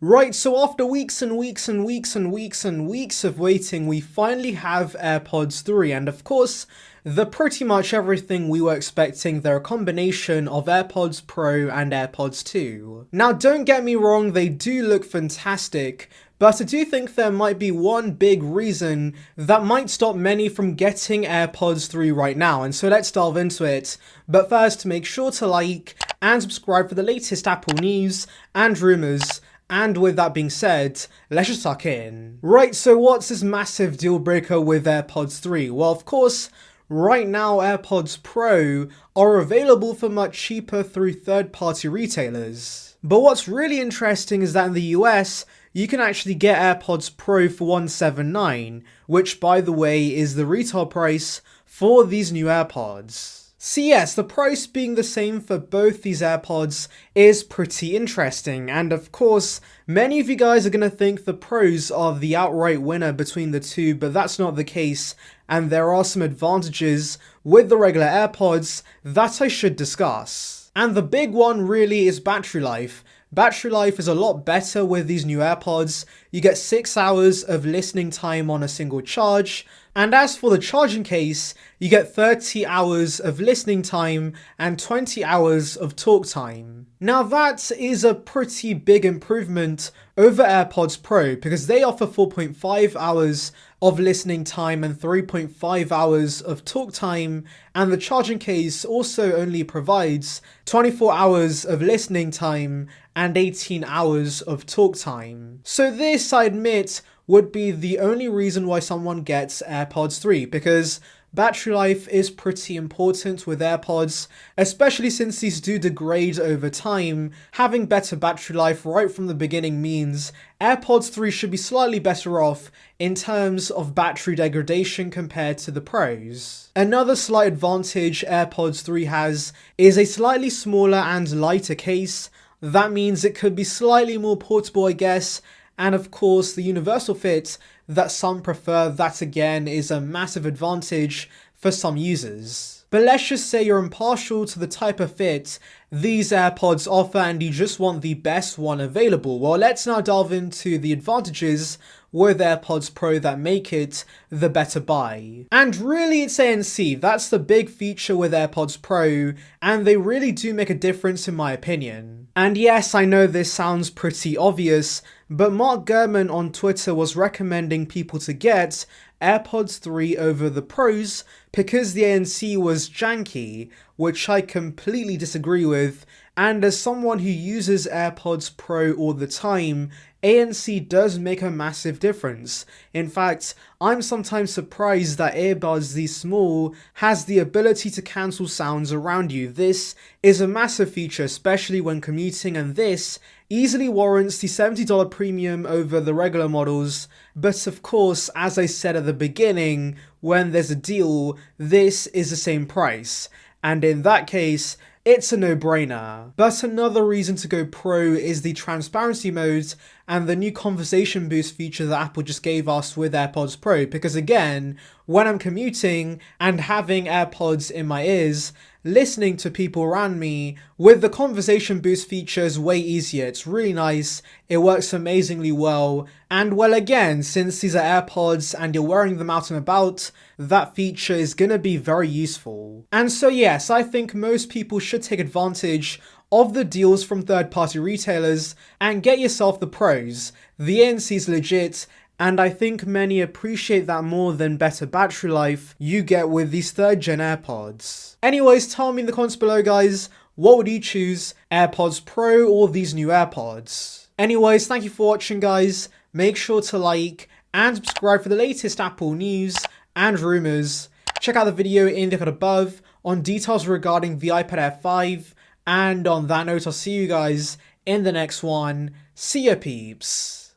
Right, so after weeks and weeks and weeks and weeks and weeks of waiting, we finally have AirPods 3, and of course, they're pretty much everything we were expecting. They're a combination of AirPods Pro and AirPods 2. Now, don't get me wrong, they do look fantastic, but I do think there might be one big reason that might stop many from getting AirPods 3 right now, and so let's delve into it. But first, make sure to like and subscribe for the latest Apple news and rumors. And with that being said, let's just suck in. Right, so what's this massive deal breaker with AirPods 3? Well, of course, right now AirPods Pro are available for much cheaper through third-party retailers. But what's really interesting is that in the US, you can actually get AirPods Pro for $179, which by the way is the retail price for these new AirPods. So yes, the price being the same for both these AirPods is pretty interesting, and of course, many of you guys are going to think the Pros are the outright winner between the two, but that's not the case, and there are some advantages with the regular AirPods that I should discuss. And the big one really is battery life. Battery life is a lot better with these new AirPods. You get 6 hours of listening time on a single charge. And as for the charging case, you get 30 hours of listening time and 20 hours of talk time. Now that is a pretty big improvement over AirPods Pro because they offer 4.5 hours of listening time and 3.5 hours of talk time, and the charging case also only provides 24 hours of listening time and 18 hours of talk time. So this, I admit, would be the only reason why someone gets AirPods 3, because battery life is pretty important with AirPods, especially since these do degrade over time. Having better battery life right from the beginning means AirPods 3 should be slightly better off in terms of battery degradation compared to the Pros. Another slight advantage AirPods 3 has is a slightly smaller and lighter case. That means it could be slightly more portable, I guess, and of course the universal fit that some prefer, that again is a massive advantage for some users. But let's just say you're impartial to the type of fit these AirPods offer and you just want the best one available. Well, let's now delve into the advantages with AirPods Pro that make it the better buy. And really it's ANC, that's the big feature with AirPods Pro, and they really do make a difference in my opinion. And yes, I know this sounds pretty obvious, but Mark Gurman on Twitter was recommending people to get AirPods 3 over the Pros because the ANC was janky, which I completely disagree with, and as someone who uses AirPods Pro all the time, ANC does make a massive difference. In fact, I'm sometimes surprised that earbuds this small has the ability to cancel sounds around you. This is a massive feature, especially when commuting, and this easily warrants the $70 premium over the regular models. But of course, as I said at the beginning, when there's a deal, this is the same price. And in that case, it's a no-brainer. But another reason to go Pro is the transparency mode and the new conversation boost feature that Apple just gave us with AirPods Pro, because again, when I'm commuting and having AirPods in my ears, listening to people around me with the conversation boost feature is way easier. It's really nice, it works amazingly well, and well again, since these are AirPods and you're wearing them out and about, that feature is gonna be very useful. And so yes, I think most people should take advantage of the deals from third-party retailers and get yourself the Pros. The ANC is legit, and I think many appreciate that more than better battery life you get with these 3rd gen AirPods. Anyways, tell me in the comments below guys, what would you choose, AirPods Pro or these new AirPods? Anyways, thank you for watching guys, make sure to like and subscribe for the latest Apple news and rumors. Check out the video in the card above on details regarding the iPad Air 5, and on that note I'll see you guys in the next one. See ya peeps.